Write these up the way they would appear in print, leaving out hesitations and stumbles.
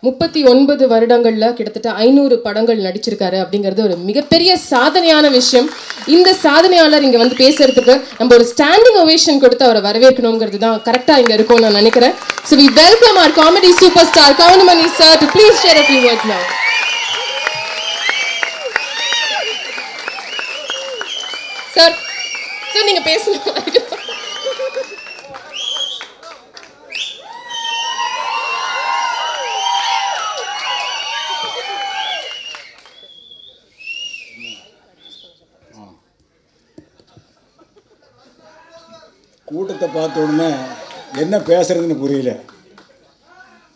39 வருடங்கள்ல கிட்டத்தட்ட 500 படங்கள் நடிச்சிருக்காரு அப்படிங்கிறது ஒரு மிகப்பெரிய சாதனையான விஷயம். இந்த சாதனையாளர் இங்க வந்து பேசுறதுக்கு நம்ம ஒரு ஸ்டாண்டிங் ஓவேஷன் கொடுத்து அவரை வரவேற்கணுங்கிறது தான் கரெக்டா இங்க இருக்கும் நான் நினைக்கிறேன். So we welcome our comedy superstar Kaunamani sir to please share a few words now. Sir, நீங்க பேசணும். கூட்டத்தை பார்த்த உடனே என்ன பேசுறதுன்னு புரியல.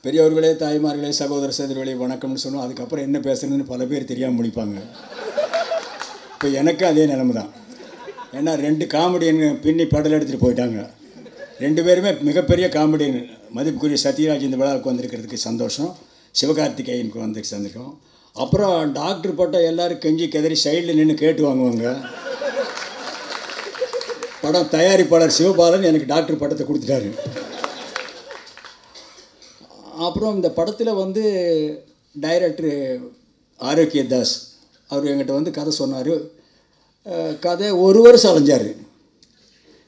பெரியவர்களே, தாய்மார்களே, சகோதர சகோதரிகளே வணக்கம்னு சொன்னோம். அதுக்கப்புறம் என்ன பேசுறதுன்னு பல பேர் தெரியாமல் முடிப்பாங்க. இப்போ எனக்கு அதே நிலைமை தான். ஏன்னா 2 காமெடியன் பின்னி படல் எடுத்துகிட்டு போயிட்டாங்க. 2 பேருமே மிகப்பெரிய காமெடியன். மதிப்புக்குரிய சத்யராஜ் இந்த விழாவுக்கு வந்திருக்கிறதுக்கு சந்தோஷம். சிவகார்த்திகேயனுக்கு வந்து சேர்ந்துருக்கோம். அப்புறம் டாக்டர் பட்டம் எல்லோரும் கெஞ்சி கெதறி சைடில் நின்று கேட்டு வாங்குவாங்க. படம் தயாரிப்பாளர் சிவபாலன் எனக்கு டாக்டர் பட்டத்தை கொடுத்துட்டாரு. அப்புறம் இந்த படத்தில் வந்து டைரக்டர் ஆரோக்கியதாஸ் அவர் என்கிட்ட வந்து கதை சொன்னார். கதை 1 வருஷம் அலைஞ்சார்.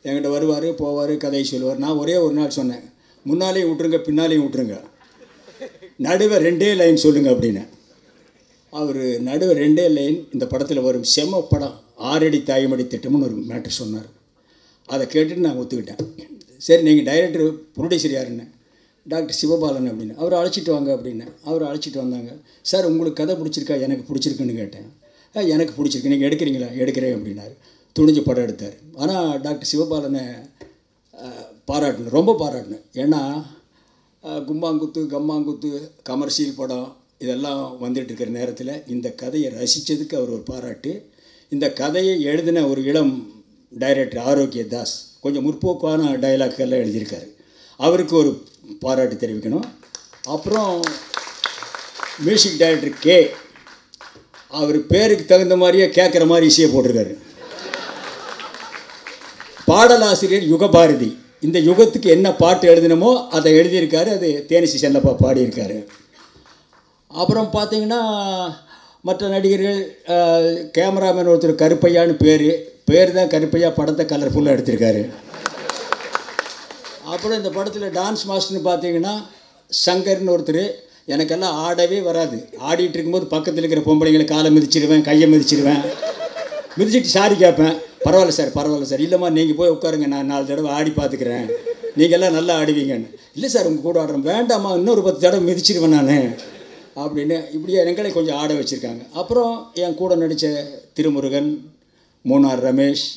என்கிட்ட வருவார், போவார், கதையை சொல்லுவார். நான் ஒரே ஒரு நாள் சொன்னேன், முன்னாலேயும் விட்டுருங்க பின்னாலேயும் விட்டுருங்க, நடுவே 2 லைன் சொல்லுங்கள் அப்படின்னு. அவர் நடுவே 2 லைன் இந்த படத்தில் வரும் செம்ம படம் 6 அடி தாய்மடி திட்டம்னு ஒரு மேட்ரு சொன்னார். அதை கேட்டுட்டு நான் ஒத்துக்கிட்டேன். சரி, நீங்கள் டைரக்டர் ப்ரொடியூசர் யாருன்னு? டாக்டர் சிவபாலன் அப்படின்னு. அவரை அழைச்சிட்டு வாங்க அப்படின்னு. அவரை அழைச்சிட்டு வந்தாங்க. சார், உங்களுக்கு கதை பிடிச்சிருக்கா? எனக்கு பிடிச்சிருக்குன்னு கேட்டேன். எனக்கு பிடிச்சிருக்கு, நீங்கள் எடுக்கிறீங்களா? எடுக்கிறேன் அப்படின்னாரு. துணிஞ்சு படம் எடுத்தார். ஆனால் டாக்டர் சிவபாலனை பாராட்டணும், ரொம்ப பாராட்டணும். ஏன்னா கும்பாங்குத்து, கம்மாங்குத்து, கமர்ஷியல் படம் இதெல்லாம் வந்துட்டுருக்கிற நேரத்தில் இந்த கதையை ரசித்ததுக்கு அவர் ஒரு பாராட்டு. இந்த கதையை எழுதின ஒரு இளம் டைரக்டர் ஆரோக்கியதாஸ் கொஞ்சம் முற்போக்கான டைலாக்கெல்லாம் எழுதியிருக்காரு. அவருக்கு ஒரு பாராட்டு தெரிவிக்கணும். அப்புறம் மியூசிக் டைரக்டர் கே, அவர் பேருக்கு தகுந்த மாதிரியே கேட்குற மாதிரி இசையை போட்டிருக்காரு. பாடலாசிரியர் யுகபாரதி, இந்த யுகத்துக்கு என்ன பாட்டு எழுதினமோ அதை எழுதியிருக்காரு. அது தேனிசி செல்லப்பா பாடியிருக்காரு. அப்புறம் பார்த்திங்கன்னா மற்ற நடிகர்கள், கேமராமேன் ஒருத்தர் கருப்பையான்னு பேர் தான் கருப்பையா, படத்தை கலர்ஃபுல்லாக எடுத்திருக்காரு. அப்புறம் இந்த படத்தில் டான்ஸ் மாஸ்டர்னு பார்த்தீங்கன்னா சங்கர்னு ஒருத்தர். எனக்கெல்லாம் ஆடவே வராது. ஆடிட்டு இருக்கும்போது பக்கத்தில் இருக்கிற பொம்பளைங்களை காலை மிதிச்சிடுவேன், கையை மிதிச்சிடுவேன். மிதிச்சிட்டு சாரி கேட்பேன். பரவாயில்ல சார், பரவாயில்ல சார். இல்லைம்மா, நீங்கள் போய் உட்காருங்க, நான் 4 தடவை ஆடி பார்த்துக்கிறேன், நீங்கள்லாம் நல்லா ஆடுவீங்கன்னு. இல்லை சார், உங்கள் கூட ஆடுறேன். வேண்டாம்மா, இன்னொரு 10 தடவை மிதிச்சிடுவேன் நான் அப்படின்னு. இப்படியே எங்களை கொஞ்சம் ஆட வச்சுருக்காங்க. அப்புறம் என் கூட நடித்த திருமுருகன், மூனார் ரமேஷ்,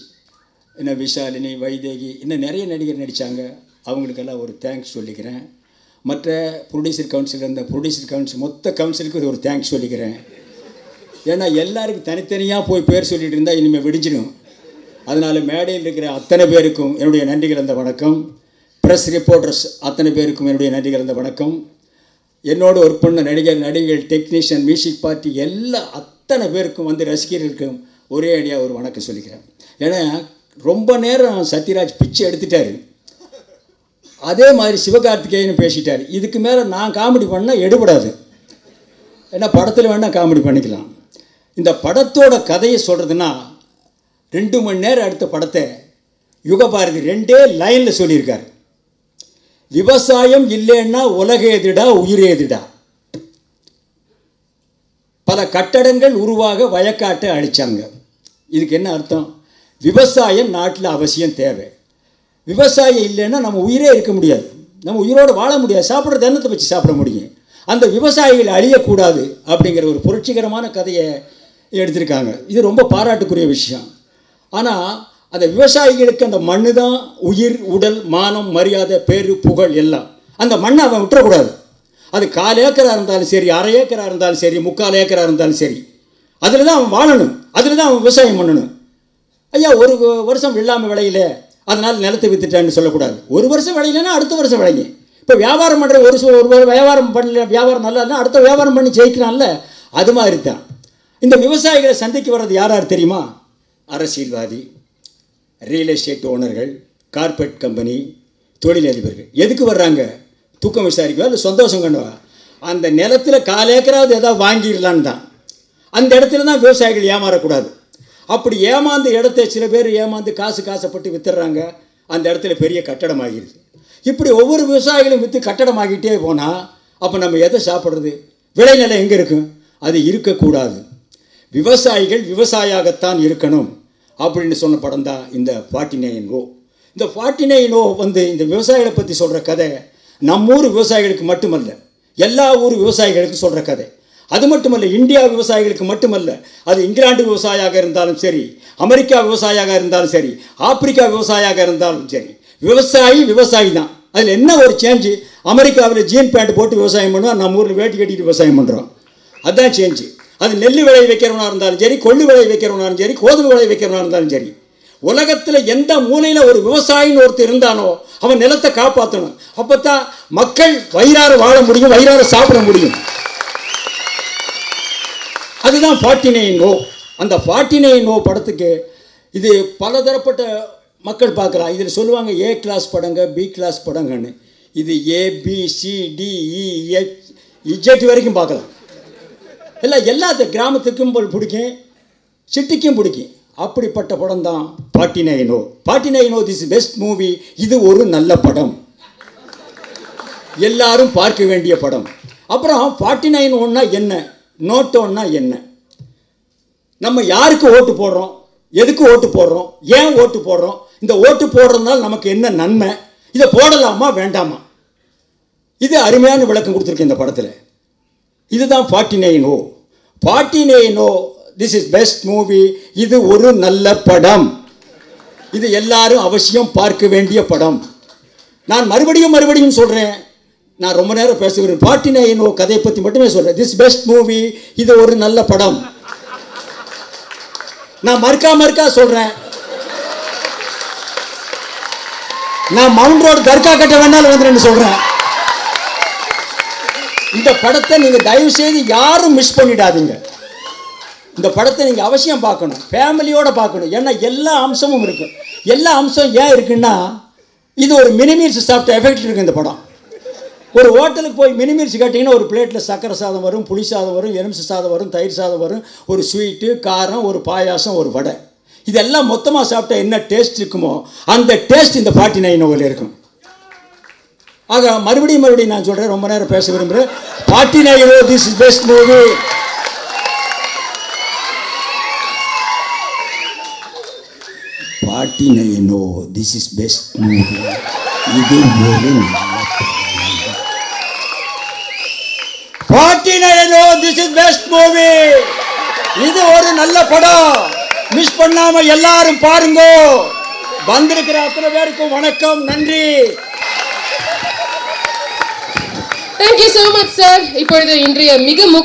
இன்னும் விஷாலினி, வைதேகி, இன்னும் நிறைய நடிகர் நடித்தாங்க. அவங்களுக்கெல்லாம் ஒரு தேங்க்ஸ் சொல்லிக்கிறேன். மற்ற ப்ரொடியூசர் கவுன்சில், அந்த ப்ரொடியூசர் கவுன்சில் மொத்த கவுன்சிலுக்கு ஒரு தேங்க்ஸ் சொல்லிக்கிறேன். ஏன்னா எல்லாருக்கும் தனித்தனியாக போய் பேர் சொல்லிகிட்டு இருந்தால் இனிமேல் விடிஞ்சிடும். அதனால் மேடையில் இருக்கிற அத்தனை பேருக்கும் என்னுடைய நன்றி கலந்த வணக்கம். ப்ரெஸ் ரிப்போர்ட்டர்ஸ் அத்தனை பேருக்கும் என்னுடைய நன்றி கலந்த வணக்கம். என்னோடு ஒர்க் பண்ண நடிகர்கள், டெக்னீஷியன், மியூசிக் பார்ட்டி அத்தனை பேருக்கும் வந்து ரசிகர்களுக்கும் ஒரே அடியாக ஒரு வணக்கம் சொல்லிக்கிறேன். ஏன்னா ரொம்ப நேரம் சத்யராஜ் பிச்சை எடுத்துட்டார். அதே மாதிரி சிவகார்த்திகேயன் பேசிட்டார். இதுக்கு மேலே நான் காமெடி பண்ணால் எடுபடாது. ஏன்னா படத்தில் வேணால் காமெடி பண்ணிக்கலாம். இந்த படத்தோட கதையை சொல்கிறதுனா 2 மணி நேரம் எடுத்த படத்தை யுகபாரதி 2 லைனில் சொல்லியிருக்கார். விவசாயம் இல்லைன்னா உலகேதுடா, உயிரேதுடா. பல கட்டடங்கள் உருவாக வயக்காட்டை அழித்தாங்க. இதுக்கு என்ன அர்த்தம்? விவசாயம் நாட்டில் அவசியம் தேவை. விவசாயம் இல்லைன்னா நம்ம உயிரே இருக்க முடியாது, நம்ம உயிரோடு வாழ முடியாது, சாப்பிட்ற தன்னத்தை வச்சு சாப்பிட முடியும். அந்த விவசாயிகள் அழியக்கூடாது அப்படிங்கிற ஒரு புரட்சிகரமான கதையை எடுத்திருக்காங்க. இது ரொம்ப பாராட்டுக்குரிய விஷயம். ஆனால் அந்த விவசாயிகளுக்கு அந்த மண்ணு தான் உயிர், உடல், மானம், மரியாதை, பேரு, புகழ் எல்லாம். அந்த மண்ணை அவன் விட்டுறக்கூடாது. அது 1/4 ஏக்கராக இருந்தாலும் சரி, 1/2 ஏக்கராக இருந்தாலும் சரி, 3/4 ஏக்கராக இருந்தாலும் சரி, அதில் தான் அவன் வாழணும், அதில் தான் அவன் விவசாயம் பண்ணணும். ஐயா, 1 வருஷம் வெள்ளாமை விளையில அதனால் நிலத்தை வித்துட்டான்னு சொல்லக்கூடாது. 1 வருஷம் விளையிலன்னா அடுத்த வருஷம் விளைங்க. இப்போ வியாபாரம் பண்ணுற ஒரு வியாபாரம் பண்ணல, வியாபாரம் நல்லா இருந்தால் அடுத்த வியாபாரம் பண்ணி ஜெயிக்கிறான்ல, அது மாதிரி தான். இந்த விவசாயிகளை சந்தைக்கு வர்றது யார் யார் தெரியுமா? அரசியல்வாதி, ரியல் எஸ்டேட் ஓனர்கள், கார்பரேட் கம்பெனி, தொழிலதிபர்கள். எதுக்கு வர்றாங்க? தூக்கம் விசாரிக்கவா இல்லை சந்தோஷம் கண்டவா? அந்த நிலத்தில் 1/4 ஏக்கராவது ஏதாவது வாங்கிடலான்னு தான். அந்த இடத்துல தான் விவசாயிகள் ஏமாறக்கூடாது. அப்படி ஏமாந்து இடத்த சில பேர் ஏமாந்து காசுப்பட்டு வித்துடுறாங்க. அந்த இடத்துல பெரிய கட்டடம் ஆகிடுது. இப்படி ஒவ்வொரு விவசாயிகளும் விற்று கட்டடமாகிட்டே போனால் அப்போ நம்ம எதை சாப்பிட்றது? விளைநிலம் எங்கே இருக்கும்? அது இருக்கக்கூடாது. விவசாயிகள் விவசாயியாகத்தான் இருக்கணும் அப்படின்னு சொன்ன படம் தான் இந்த 49O. இந்த 49O வந்து இந்த விவசாயிகளை பற்றி சொல்கிற கதை நம்மூர் விவசாயிகளுக்கு மட்டுமல்ல, எல்லா ஊர் விவசாயிகளுக்கும் சொல்கிற கதை. அது மட்டுமல்ல, இந்தியா விவசாயிகளுக்கு மட்டுமல்ல, அது இங்கிலாந்து விவசாயியாக இருந்தாலும் சரி, அமெரிக்கா விவசாயியாக இருந்தாலும் சரி, ஆப்பிரிக்கா விவசாயியாக இருந்தாலும் சரி, விவசாயி தான். அதில் என்ன ஒரு சேஞ்சு? அமெரிக்காவில் ஜீன் பேண்ட் போட்டு விவசாயம் பண்ணுவோம், நம்ம ஊரில் வேட்டி கட்டிட்டு விவசாயம் பண்ணுறோம். அதுதான் சேஞ்சு. அது நெல் விளை வைக்கிறவனாக இருந்தாலும் சரி, கொள்ளு விளை வைக்கிறவனாலும் சரி, கோதுமை விளை வைக்கிறவனாக இருந்தாலும் சரி, உலகத்தில் எந்த மூலையில் ஒரு விவசாயின்னு ஒருத்தர் இருந்தானோ அவன் நிலத்தை காப்பாற்றணும். அப்போ தான் மக்கள் வயிறார வாழ முடியும், வயிறார சாப்பிட முடியும். அதுதான் 49O. அந்த 49O படத்துக்கு இது பலதரப்பட்ட மக்கள் பார்க்கலாம். இதில் சொல்லுவாங்க A கிளாஸ் படங்க, B கிளாஸ் படங்கன்னு. இது ABCDEFZ வரைக்கும் பார்க்கலாம். எல்லா கிராமத்துக்கும் பிடிக்கும், சிட்டிக்கும் பிடிக்கும். அப்படிப்பட்ட படம் தான் 49O. 49O this best movie. இது ஒரு நல்ல படம், எல்லாரும் பார்க்க வேண்டிய படம். அப்புறம் 49Oன்னா என்ன, நோட்டோன்னா என்ன, நம்ம யாருக்கு ஓட்டு போடுறோம், எதுக்கு ஓட்டு போடுறோம், ஏன் ஓட்டு போடுறோம், இந்த ஓட்டு போடுறதுனால நமக்கு என்ன நன்மை, இதை போடலாமா வேண்டாமா, இது அருமையான விளக்கம் கொடுத்துருக்கு இந்த படத்தில். இதுதான் 49O. 49O this is best movie. இது ஒரு நல்ல படம், இது எல்லாரும் அவசியம் பார்க்க வேண்டிய படம். நான் மறுபடியும் சொல்கிறேன், நான் ரொம்ப நேரம் பேசுகிறேன். 49O கதையை பற்றி மட்டுமே சொல்கிறேன். திஸ் பெஸ்ட் மூவி, இது ஒரு நல்ல படம். நான் மறுக்கா சொல்கிறேன். நான் மவுண்ட் ரோடு தர்கா கட்ட வேணாலும் வந்துடுன்னு சொல்கிறேன். இந்த படத்தை நீங்கள் தயவு செய்து யாரும் மிஸ் பண்ணிடாதீங்க. இந்த படத்தை நீங்கள் அவசியம் பார்க்கணும், ஃபேமிலியோடு பார்க்கணும். ஏன்னா எல்லா அம்சமும் இருக்குது. எல்லா அம்சம் ஏன் இருக்குன்னா, இது ஒரு மினிமீல்ஸ் சாப்பிட்ட எஃபெக்ட் இருக்குது இந்த படம். ஒரு ஹோட்டலுக்கு போய் மினிமீல்ஸ் கேட்டிங்கன்னா ஒரு பிளேட்டில் சக்கரை சாதம் வரும், புளி சாதம் வரும், எலுமிச்சை சாதம் வரும், தயிர் சாதம் வரும், ஒரு ஸ்வீட்டு, காரம், ஒரு பாயாசம், ஒரு வடை. இதெல்லாம் மொத்தமாக சாப்பிட்டா என்ன டேஸ்ட் இருக்குமோ அந்த டேஸ்ட் இந்த 49Oவில் இருக்கும். ஆக மறுபடியும் நான் சொல்கிறேன், ரொம்ப நேரம் பேச விரும்புகிறேன். 49O this is best movie. This is best movie. இது ஒரு 49O this is best movie. இது ஒரு நல்ல படம், மிஸ் பண்ணாம எல்லாரும் பாருங்க. வந்திருக்கிற அத்தனை பேருக்கும் வணக்கம், நன்றி. Thank you so much sir. இப்பொழுது இன்றைய மிக